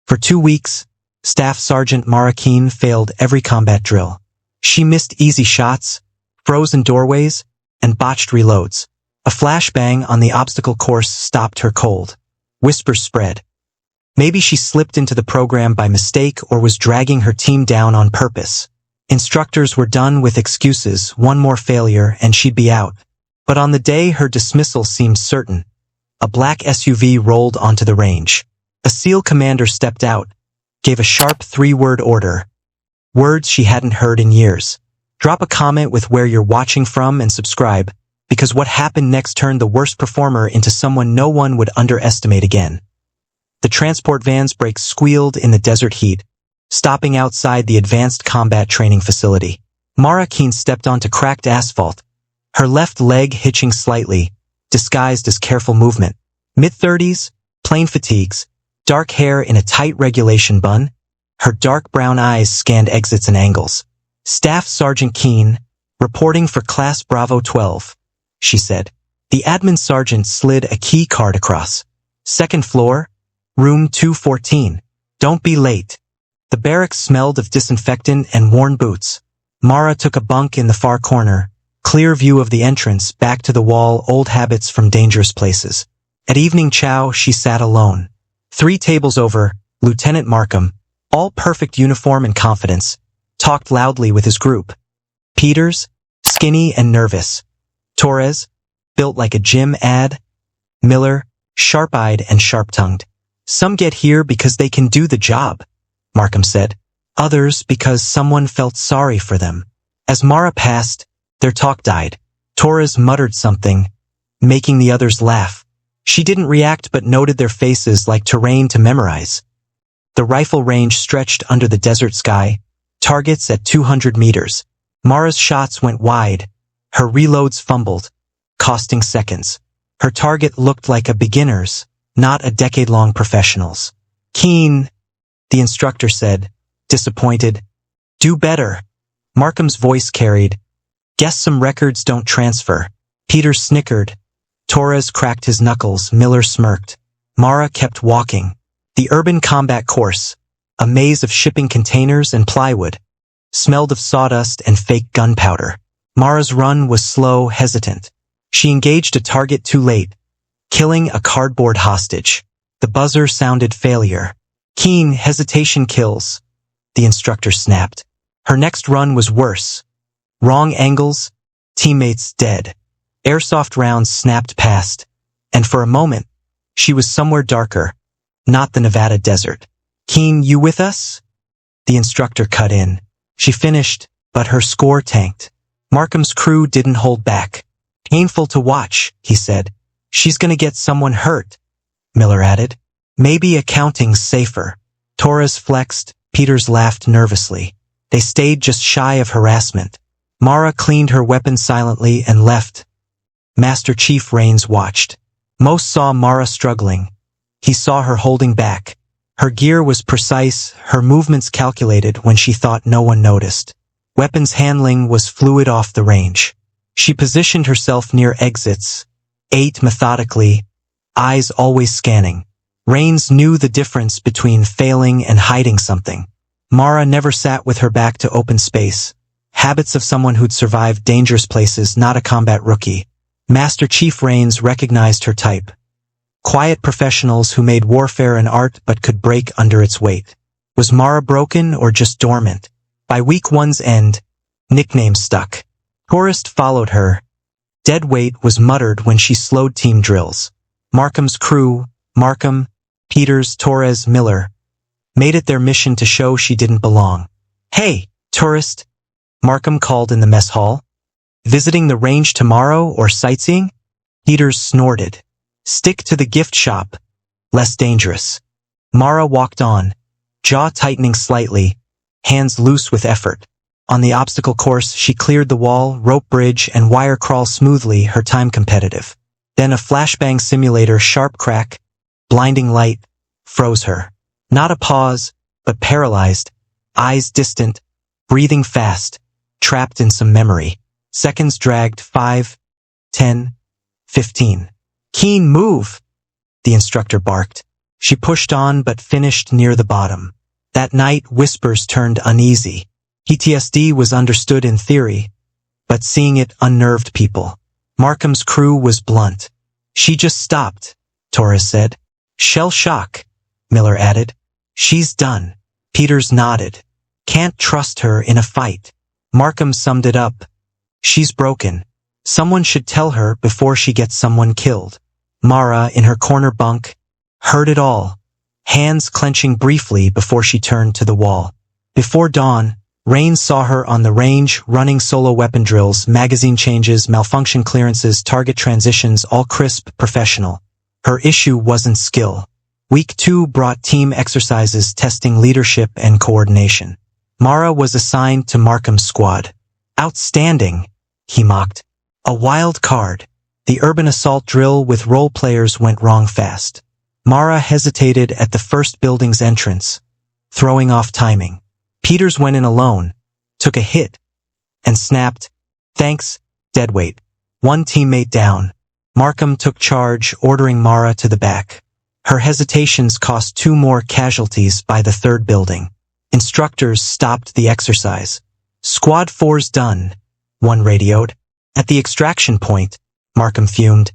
For 2 weeks, Staff Sergeant Mara Keene failed every combat drill. She missed easy shots, frozen doorways, and botched reloads. A flashbang on the obstacle course stopped her cold. Whispers spread. Maybe she slipped into the program by mistake or was dragging her team down on purpose. Instructors were done with excuses, one more failure and she'd be out. But on the day her dismissal seemed certain, a black SUV rolled onto the range. A SEAL commander stepped out, gave a sharp 3-word order. Words she hadn't heard in years. Drop a comment with where you're watching from and subscribe, because what happened next turned the worst performer into someone no one would underestimate again. The transport van's brakes squealed in the desert heat, stopping outside the advanced combat training facility. Mara Keene stepped onto cracked asphalt, her left leg hitching slightly, disguised as careful movement. Mid-30s, plain fatigues, dark hair in a tight regulation bun, her dark brown eyes scanned exits and angles. Staff Sergeant Keene, reporting for Class Bravo 12, she said. The admin sergeant slid a key card across. Second floor, room 214. Don't be late. The barracks smelled of disinfectant and worn boots. Mara took a bunk in the far corner, clear view of the entrance, back to the wall, old habits from dangerous places. At evening chow, she sat alone. 3 tables over, Lieutenant Markham, all perfect uniform and confidence, talked loudly with his group. Peters, skinny and nervous. Torres, built like a gym ad. Miller, sharp-eyed and sharp-tongued. Some get here because they can do the job, Markham said. Others because someone felt sorry for them. As Mara passed, their talk died. Torres muttered something, making the others laugh. She didn't react but noted their faces like terrain to memorize. The rifle range stretched under the desert sky, targets at 200 meters. Mara's shots went wide. Her reloads fumbled, costing seconds. Her target looked like a beginner's, not a decade-long professional's. Keene, the instructor said, disappointed. Do better. Markham's voice carried. Guess some records don't transfer. Peters snickered. Torres cracked his knuckles. Miller smirked. Mara kept walking. The urban combat course, a maze of shipping containers and plywood, smelled of sawdust and fake gunpowder. Mara's run was slow, hesitant. She engaged a target too late, killing a cardboard hostage. The buzzer sounded failure. Keene, hesitation kills, the instructor snapped. Her next run was worse. Wrong angles, teammates dead. Airsoft rounds snapped past, and for a moment, she was somewhere darker, not the Nevada desert. Keene, you with us? The instructor cut in. She finished, but her score tanked. Markham's crew didn't hold back. Painful to watch, he said. She's gonna get someone hurt, Miller added. Maybe accounting's safer. Torres flexed. Peters laughed nervously. They stayed just shy of harassment. Mara cleaned her weapon silently and left. Master Chief Rains watched. Most saw Mara struggling. He saw her holding back. Her gear was precise, her movements calculated when she thought no one noticed. Weapons handling was fluid off the range. She positioned herself near exits, ate methodically, eyes always scanning. Rains knew the difference between failing and hiding something. Mara never sat with her back to open space. Habits of someone who'd survived dangerous places, not a combat rookie. Master Chief Rains recognized her type. Quiet professionals who made warfare an art but could break under its weight. Was Mara broken or just dormant? By week 1's end, nicknames stuck. Tourist followed her. Dead weight was muttered when she slowed team drills. Markham's crew, Markham, Peters, Torres, Miller, made it their mission to show she didn't belong. Hey, tourist, Markham called in the mess hall. Visiting the range tomorrow or sightseeing? Peters snorted. Stick to the gift shop. Less dangerous. Mara walked on, jaw tightening slightly, hands loose with effort. On the obstacle course, she cleared the wall, rope bridge, and wire crawl smoothly, her time competitive. Then a flashbang simulator, sharp crack, blinding light, froze her. Not a pause, but paralyzed, eyes distant, breathing fast, trapped in some memory. Seconds dragged. 5, 10, 15. Keene, move! The instructor barked. She pushed on but finished near the bottom. That night, whispers turned uneasy. PTSD was understood in theory, but seeing it unnerved people. Markham's crew was blunt. She just stopped, Torres said. Shell shock, Miller added. She's done. Peters nodded. Can't trust her in a fight. Markham summed it up. She's broken. Someone should tell her before she gets someone killed. Mara, in her corner bunk, heard it all, hands clenching briefly before she turned to the wall. Before dawn, Rains saw her on the range, running solo weapon drills, magazine changes, malfunction clearances, target transitions, all crisp, professional. Her issue wasn't skill. Week 2 brought team exercises testing leadership and coordination. Mara was assigned to Markham's squad. Outstanding, he mocked. A wild card. The urban assault drill with role players went wrong fast. Mara hesitated at the first building's entrance, throwing off timing. Peters went in alone, took a hit, and snapped, "Thanks, deadweight." One teammate down. Markham took charge, ordering Mara to the back. Her hesitations cost 2 more casualties by the 3rd building. Instructors stopped the exercise. "Squad 4's done," one radioed. "At the extraction point," Markham fumed.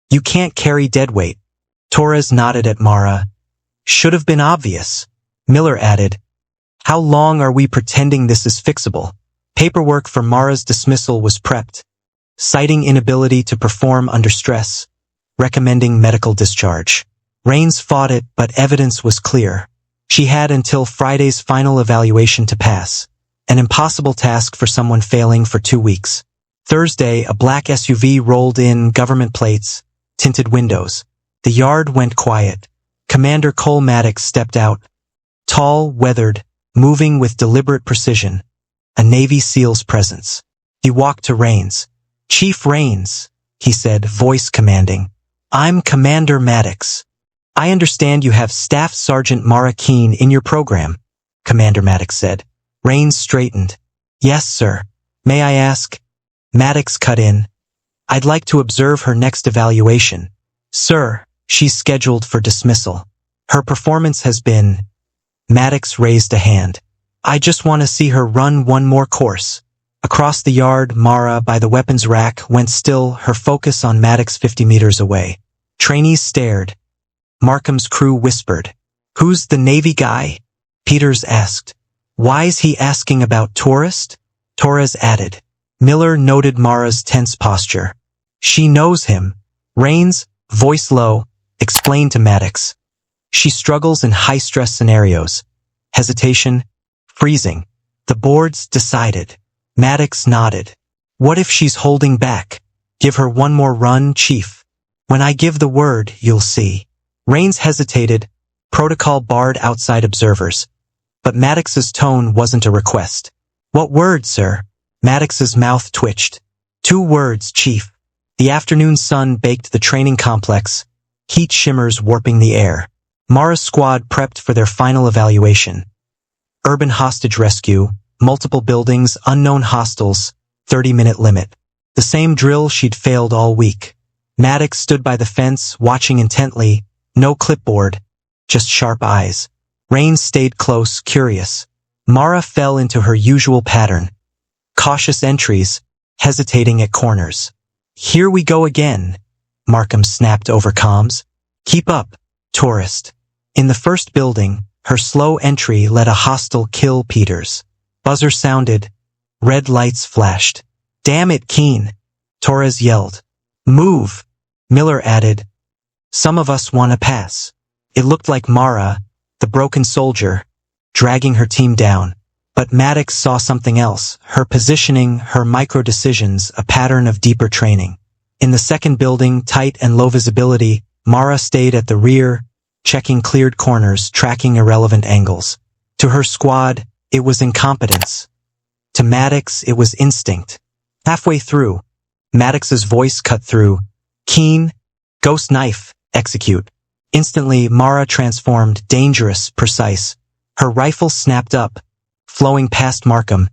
"You can't carry deadweight." Torres nodded at Mara. "Should have been obvious." Miller added, "How long are we pretending this is fixable?" Paperwork for Mara's dismissal was prepped, citing inability to perform under stress, recommending medical discharge. Rains fought it, but evidence was clear. She had until Friday's final evaluation to pass, an impossible task for someone failing for 2 weeks. Thursday, a black SUV rolled in, government plates, tinted windows. The yard went quiet. Commander Cole Maddox stepped out, tall, weathered, moving with deliberate precision, a Navy SEAL's presence. He walked to Rains. "Chief Rains," he said, voice commanding. "I'm Commander Maddox. I understand you have Staff Sergeant Mara Keene in your program," Commander Maddox said. Rains straightened. "Yes, sir. May I ask?" Maddox cut in. "I'd like to observe her next evaluation." "Sir, she's scheduled for dismissal. Her performance has been—" Maddox raised a hand. "I just want to see her run one more course." Across the yard, Mara, by the weapons rack, went still, her focus on Maddox 50 meters away. Trainees stared. Markham's crew whispered. "Who's the Navy guy?" Peters asked. "Why's he asking about tourist?" Torres added. Miller noted Mara's tense posture. "She knows him." Rains, voice low, explained to Maddox. "She struggles in high-stress scenarios. Hesitation, freezing." The boards decided. Maddox nodded. "What if she's holding back? Give her one more run, Chief. When I give the word, you'll see." Rains hesitated, protocol barred outside observers. But Maddox's tone wasn't a request. "What word, sir?" Maddox's mouth twitched. "2 words, Chief." The afternoon sun baked the training complex, heat shimmers warping the air. Mara's squad prepped for their final evaluation. Urban hostage rescue, multiple buildings, unknown hostiles, 30-minute limit. The same drill she'd failed all week. Maddox stood by the fence, watching intently, no clipboard, just sharp eyes. Rains stayed close, curious. Mara fell into her usual pattern. Cautious entries, hesitating at corners. "Here we go again," Markham snapped over comms. "Keep up, tourist." In the first building, her slow entry let a hostile kill Peters. Buzzer sounded. Red lights flashed. "Damn it, Keene," Torres yelled. "Move," Miller added. "Some of us want to pass." It looked like Mara, the broken soldier, dragging her team down. But Maddox saw something else, her positioning, her micro-decisions, a pattern of deeper training. In the second building, tight and low visibility, Mara stayed at the rear, checking cleared corners, tracking irrelevant angles. To her squad, it was incompetence. To Maddox, it was instinct. Halfway through, Maddox's voice cut through. "Keen, ghost knife, execute." Instantly, Mara transformed, dangerous, precise. Her rifle snapped up, flowing past Markham,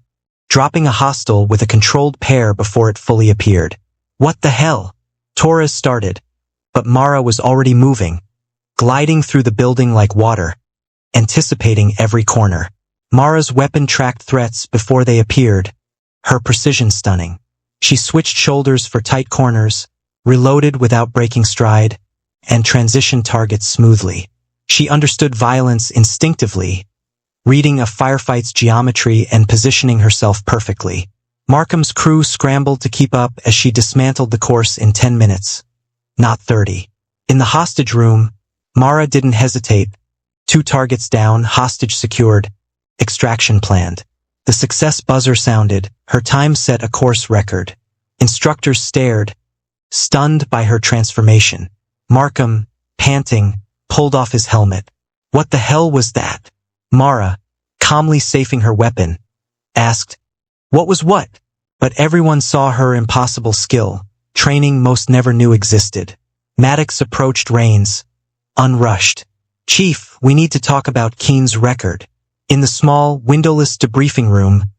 dropping a hostile with a controlled pair before it fully appeared. "What the hell?" Torres started, but Mara was already moving. gliding through the building like water, anticipating every corner. Mara's weapon tracked threats before they appeared, her precision stunning. She switched shoulders for tight corners, reloaded without breaking stride, and transitioned targets smoothly. She understood violence instinctively, reading a firefight's geometry and positioning herself perfectly. Markham's crew scrambled to keep up as she dismantled the course in 10 minutes, not 30. In the hostage room, Mara didn't hesitate. 2 targets down, hostage secured, extraction planned. The success buzzer sounded, her time set a course record. Instructors stared, stunned by her transformation. Markham, panting, pulled off his helmet. What the hell was that? Mara, calmly safing her weapon, asked, "What was what?" But everyone saw her impossible skill, training most never knew existed. Maddox approached Rains, unrushed. "Chief, we need to talk about Keen's record." In the small, windowless debriefing room,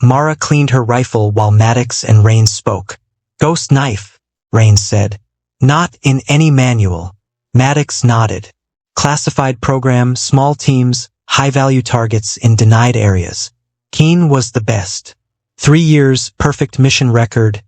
Mara cleaned her rifle while Maddox and Rains spoke. "Ghost knife," Rains said. "Not in any manual." Maddox nodded. "Classified program, small teams, high-value targets in denied areas. Keen was the best. 3 years, perfect mission record,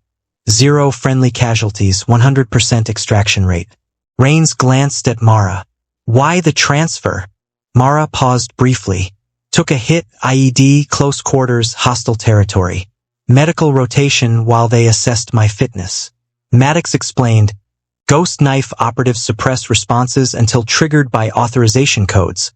0 friendly casualties, 100% extraction rate." Rains glanced at Mara. "Why the transfer?" Mara paused briefly. "Took a hit, IED, close quarters, hostile territory. Medical rotation while they assessed my fitness." Maddox explained, "Ghost knife operatives suppress responses until triggered by authorization codes.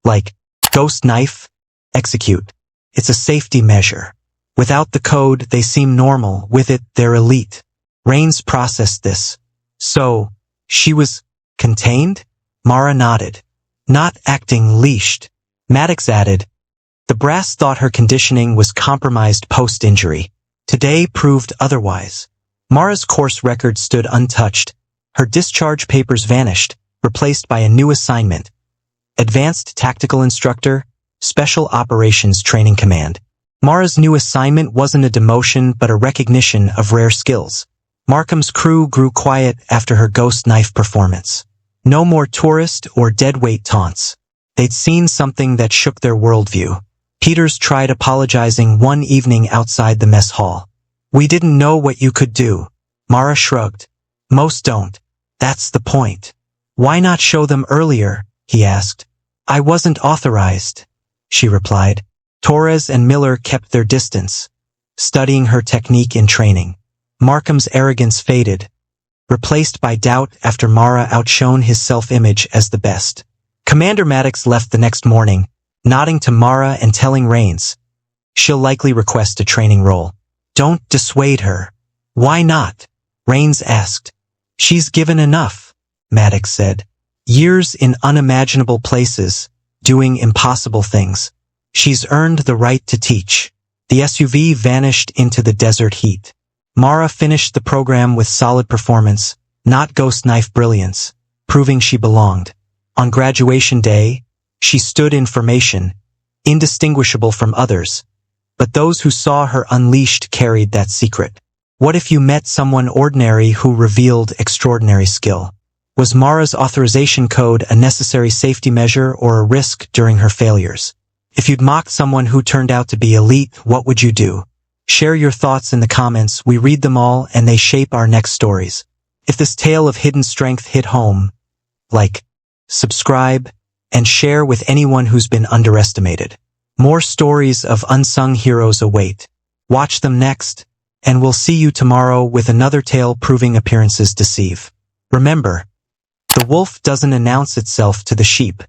Like, ghost knife, execute. It's a safety measure. Without the code, they seem normal. With it, they're elite." Rains processed this. "So, she was contained?" Mara nodded. "Not acting leashed." Maddox added, "The brass thought her conditioning was compromised post-injury. Today proved otherwise." Mara's course record stood untouched. Her discharge papers vanished, replaced by a new assignment. Advanced Tactical Instructor, Special Operations Training Command. Mara's new assignment wasn't a demotion but a recognition of rare skills. Markham's crew grew quiet after her ghost knife performance. No more tourist or deadweight taunts. They'd seen something that shook their worldview. Peters tried apologizing one evening outside the mess hall. "We didn't know what you could do." Mara shrugged. "Most don't. That's the point." "Why not show them earlier?" he asked. "I wasn't authorized," she replied. Torres and Miller kept their distance, studying her technique in training. Markham's arrogance faded, replaced by doubt after Mara outshone his self-image as the best. Commander Maddox left the next morning, nodding to Mara and telling Rains, "She'll likely request a training role. Don't dissuade her." "Why not?" Rains asked. "She's given enough," Maddox said. "Years in unimaginable places, doing impossible things. She's earned the right to teach." The SUV vanished into the desert heat. Mara finished the program with solid performance, not ghost knife brilliance, proving she belonged. On graduation day, she stood in formation, indistinguishable from others, but those who saw her unleashed carried that secret. What if you met someone ordinary who revealed extraordinary skill? Was Mara's authorization code a necessary safety measure or a risk during her failures? If you'd mocked someone who turned out to be elite, what would you do? Share your thoughts in the comments. We read them all and they shape our next stories. If this tale of hidden strength hit home, like, subscribe, and share with anyone who's been underestimated. More stories of unsung heroes await. Watch them next, and we'll see you tomorrow with another tale proving appearances deceive. Remember, the wolf doesn't announce itself to the sheep.